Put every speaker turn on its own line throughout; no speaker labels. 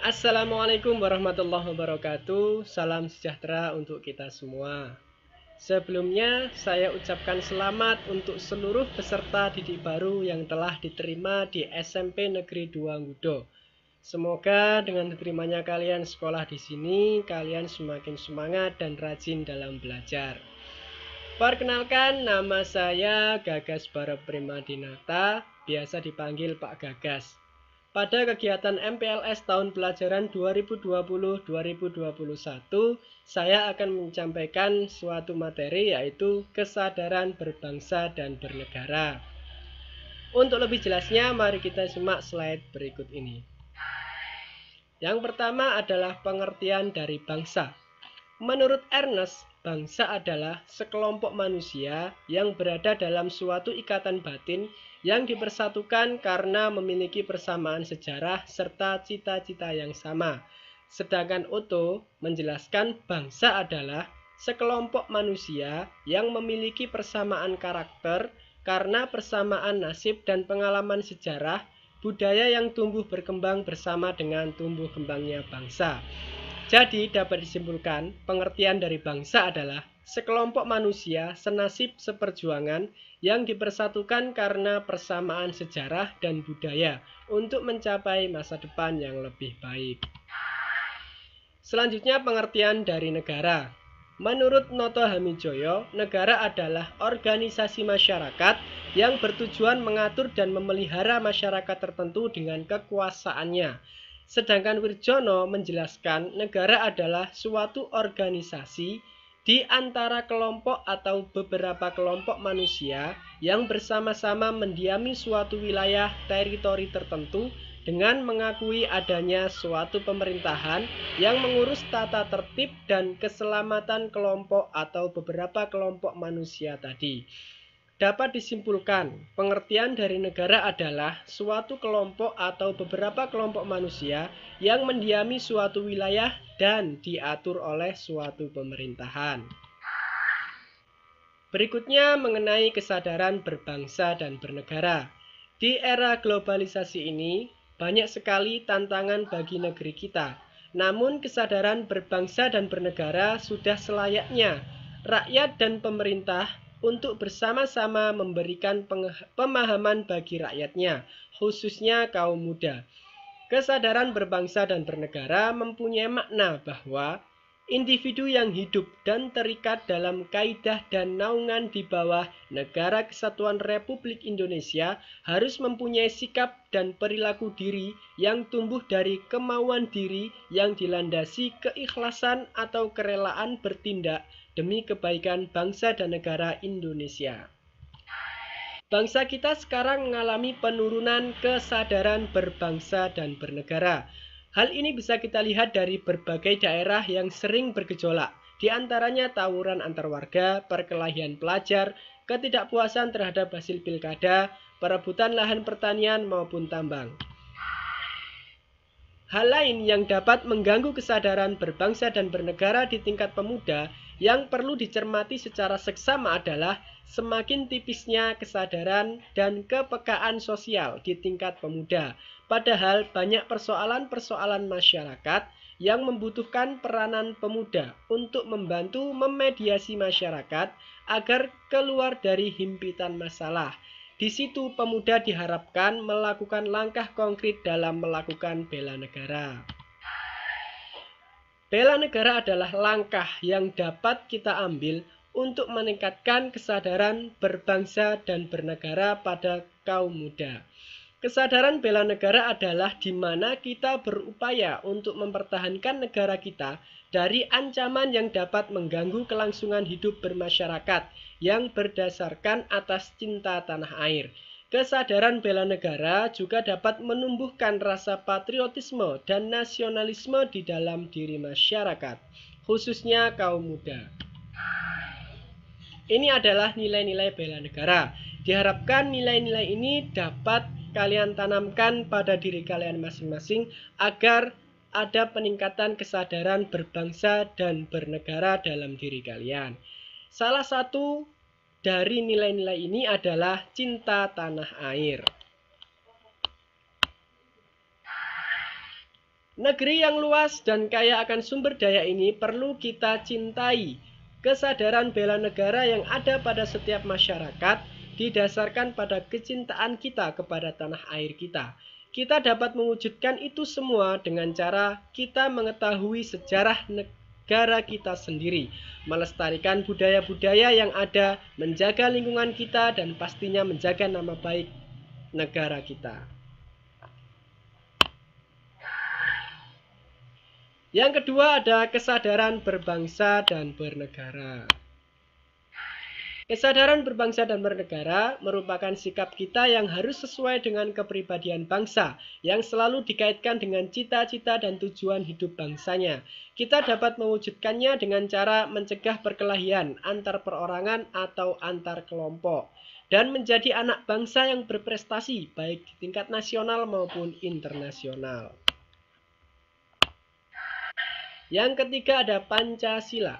Assalamualaikum warahmatullahi wabarakatuh. Salam sejahtera untuk kita semua. Sebelumnya saya ucapkan selamat untuk seluruh peserta didik baru yang telah diterima di SMP Negeri 2 Ngudo. Semoga dengan diterimanya kalian sekolah di sini, kalian semakin semangat dan rajin dalam belajar. Perkenalkan, nama saya Gagas Baraprimadinata, biasa dipanggil Pak Gagas. Pada kegiatan MPLS tahun pelajaran 2020-2021, saya akan menyampaikan suatu materi yaitu kesadaran berbangsa dan bernegara. Untuk lebih jelasnya, mari kita simak slide berikut ini. Yang pertama adalah pengertian dari bangsa. Menurut Ernest, bangsa adalah sekelompok manusia yang berada dalam suatu ikatan batin yang dipersatukan karena memiliki persamaan sejarah serta cita-cita yang sama. Sedangkan Otto menjelaskan bangsa adalah sekelompok manusia yang memiliki persamaan karakter karena persamaan nasib dan pengalaman sejarah, budaya yang tumbuh berkembang bersama dengan tumbuh kembangnya bangsa. Jadi dapat disimpulkan, pengertian dari bangsa adalah sekelompok manusia senasib seperjuangan yang dipersatukan karena persamaan sejarah dan budaya untuk mencapai masa depan yang lebih baik. Selanjutnya pengertian dari negara. Menurut Noto Hamijoyo, negara adalah organisasi masyarakat yang bertujuan mengatur dan memelihara masyarakat tertentu dengan kekuasaannya. Sedangkan Wirjono menjelaskan negara adalah suatu organisasi di antara kelompok atau beberapa kelompok manusia yang bersama-sama mendiami suatu wilayah teritori tertentu dengan mengakui adanya suatu pemerintahan yang mengurus tata tertib dan keselamatan kelompok atau beberapa kelompok manusia tadi. Dapat disimpulkan, pengertian dari negara adalah suatu kelompok atau beberapa kelompok manusia yang mendiami suatu wilayah dan diatur oleh suatu pemerintahan. Berikutnya mengenai kesadaran berbangsa dan bernegara. Di era globalisasi ini, banyak sekali tantangan bagi negeri kita. Namun kesadaran berbangsa dan bernegara sudah selayaknya rakyat dan pemerintah untuk bersama-sama memberikan pemahaman bagi rakyatnya, khususnya kaum muda. Kesadaran berbangsa dan bernegara mempunyai makna bahwa individu yang hidup dan terikat dalam kaidah dan naungan di bawah Negara Kesatuan Republik Indonesia harus mempunyai sikap dan perilaku diri yang tumbuh dari kemauan diri yang dilandasi keikhlasan atau kerelaan bertindak demi kebaikan bangsa dan negara Indonesia. Bangsa kita sekarang mengalami penurunan kesadaran berbangsa dan bernegara. Hal ini bisa kita lihat dari berbagai daerah yang sering bergejolak, di antaranya tawuran antar warga, perkelahian pelajar, ketidakpuasan terhadap hasil pilkada, perebutan lahan pertanian maupun tambang. Hal lain yang dapat mengganggu kesadaran berbangsa dan bernegara di tingkat pemuda yang perlu dicermati secara seksama adalah semakin tipisnya kesadaran dan kepekaan sosial di tingkat pemuda. Padahal banyak persoalan-persoalan masyarakat yang membutuhkan peranan pemuda untuk membantu memediasi masyarakat agar keluar dari himpitan masalah. Di situ pemuda diharapkan melakukan langkah konkret dalam melakukan bela negara. Bela negara adalah langkah yang dapat kita ambil untuk meningkatkan kesadaran berbangsa dan bernegara pada kaum muda. Kesadaran bela negara adalah di mana kita berupaya untuk mempertahankan negara kita dari ancaman yang dapat mengganggu kelangsungan hidup bermasyarakat yang berdasarkan atas cinta tanah air. Kesadaran bela negara juga dapat menumbuhkan rasa patriotisme dan nasionalisme di dalam diri masyarakat, khususnya kaum muda. Ini adalah nilai-nilai bela negara. Diharapkan nilai-nilai ini dapat kalian tanamkan pada diri kalian masing-masing agar ada peningkatan kesadaran berbangsa dan bernegara dalam diri kalian. Salah satu dari nilai-nilai ini adalah cinta tanah air. Negeri yang luas dan kaya akan sumber daya ini perlu kita cintai. Kesadaran bela negara yang ada pada setiap masyarakat didasarkan pada kecintaan kita kepada tanah air kita. Kita dapat mewujudkan itu semua dengan cara kita mengetahui sejarah negara kita sendiri, melestarikan budaya-budaya yang ada, menjaga lingkungan kita, dan pastinya menjaga nama baik negara kita. Yang kedua ada kesadaran berbangsa dan bernegara. Kesadaran berbangsa dan bernegara merupakan sikap kita yang harus sesuai dengan kepribadian bangsa, yang selalu dikaitkan dengan cita-cita dan tujuan hidup bangsanya. Kita dapat mewujudkannya dengan cara mencegah perkelahian antar perorangan atau antar kelompok, dan menjadi anak bangsa yang berprestasi baik di tingkat nasional maupun internasional. Yang ketiga ada Pancasila.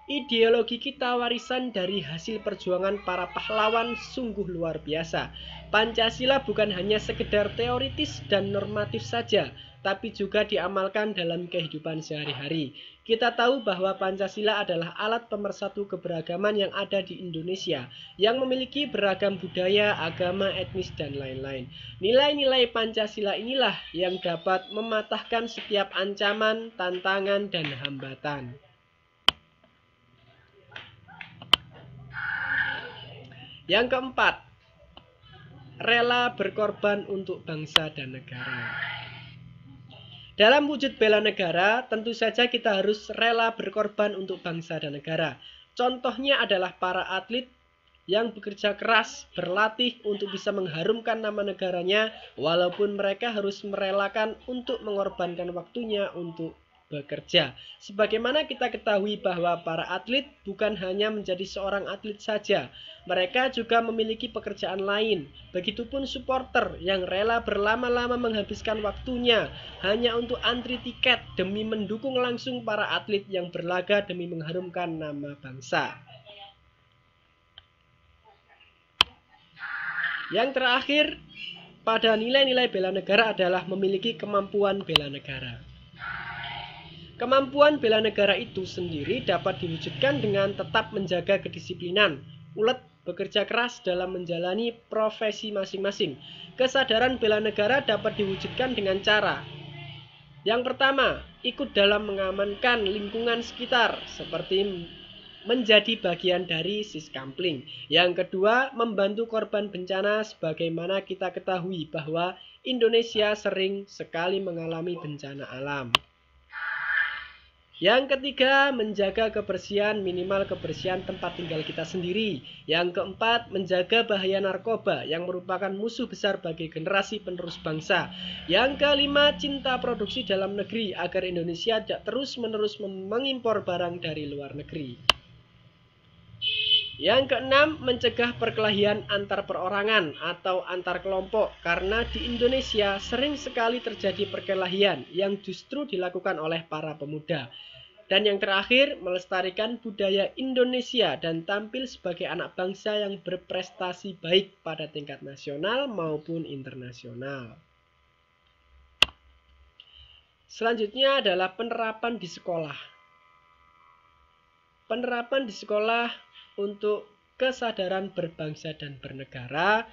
Ideologi kita warisan dari hasil perjuangan para pahlawan sungguh luar biasa. Pancasila bukan hanya sekedar teoritis dan normatif saja, tapi juga diamalkan dalam kehidupan sehari-hari. Kita tahu bahwa Pancasila adalah alat pemersatu keberagaman yang ada di Indonesia, yang memiliki beragam budaya, agama, etnis, dan lain-lain. Nilai-nilai Pancasila inilah yang dapat mematahkan setiap ancaman, tantangan, dan hambatan. Yang keempat, rela berkorban untuk bangsa dan negara. Dalam wujud bela negara, tentu saja kita harus rela berkorban untuk bangsa dan negara. Contohnya adalah para atlet yang bekerja keras, berlatih untuk bisa mengharumkan nama negaranya, walaupun mereka harus merelakan untuk mengorbankan waktunya untuk bekerja. Sebagaimana kita ketahui bahwa para atlet bukan hanya menjadi seorang atlet saja, mereka juga memiliki pekerjaan lain. Begitupun supporter yang rela berlama-lama menghabiskan waktunya hanya untuk antri tiket demi mendukung langsung para atlet yang berlaga demi mengharumkan nama bangsa. Yang terakhir, pada nilai-nilai bela negara adalah memiliki kemampuan bela negara. Kemampuan bela negara itu sendiri dapat diwujudkan dengan tetap menjaga kedisiplinan, ulet, bekerja keras dalam menjalani profesi masing-masing. Kesadaran bela negara dapat diwujudkan dengan cara: yang pertama, ikut dalam mengamankan lingkungan sekitar, seperti menjadi bagian dari Siskampling. Yang kedua, membantu korban bencana, sebagaimana kita ketahui bahwa Indonesia sering sekali mengalami bencana alam. Yang ketiga, menjaga kebersihan, minimal kebersihan tempat tinggal kita sendiri. Yang keempat, menjaga bahaya narkoba yang merupakan musuh besar bagi generasi penerus bangsa. Yang kelima, cinta produksi dalam negeri agar Indonesia tidak terus-menerus mengimpor barang dari luar negeri. Yang keenam, mencegah perkelahian antar perorangan atau antar kelompok, karena di Indonesia sering sekali terjadi perkelahian yang justru dilakukan oleh para pemuda. Dan yang terakhir, melestarikan budaya Indonesia dan tampil sebagai anak bangsa yang berprestasi baik pada tingkat nasional maupun internasional. Selanjutnya adalah penerapan di sekolah. Penerapan di sekolah untuk kesadaran berbangsa dan bernegara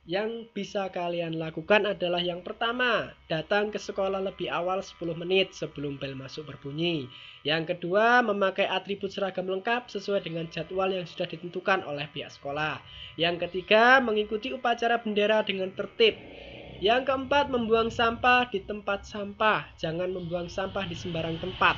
yang bisa kalian lakukan adalah: yang pertama, datang ke sekolah lebih awal 10 menit sebelum bel masuk berbunyi. Yang kedua, memakai atribut seragam lengkap sesuai dengan jadwal yang sudah ditentukan oleh pihak sekolah. Yang ketiga, mengikuti upacara bendera dengan tertib. Yang keempat, membuang sampah di tempat sampah. Jangan membuang sampah di sembarang tempat,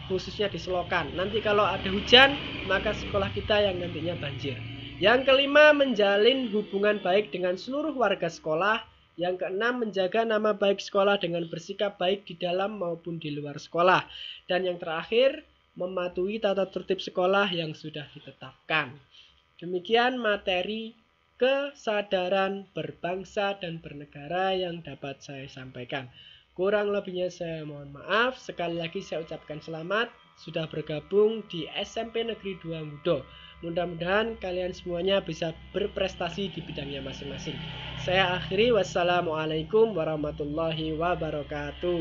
khususnya di selokan. Nanti kalau ada hujan, maka sekolah kita yang nantinya banjir. Yang kelima, menjalin hubungan baik dengan seluruh warga sekolah. Yang keenam, menjaga nama baik sekolah dengan bersikap baik di dalam maupun di luar sekolah. Dan yang terakhir, mematuhi tata tertib sekolah yang sudah ditetapkan. Demikian materi kesadaran berbangsa dan bernegara yang dapat saya sampaikan. Kurang lebihnya saya mohon maaf. Sekali lagi saya ucapkan selamat sudah bergabung di SMP Negeri 2 Ngudo. Mudah-mudahan kalian semuanya bisa berprestasi di bidangnya masing-masing. Saya akhiri, wassalamualaikum warahmatullahi wabarakatuh.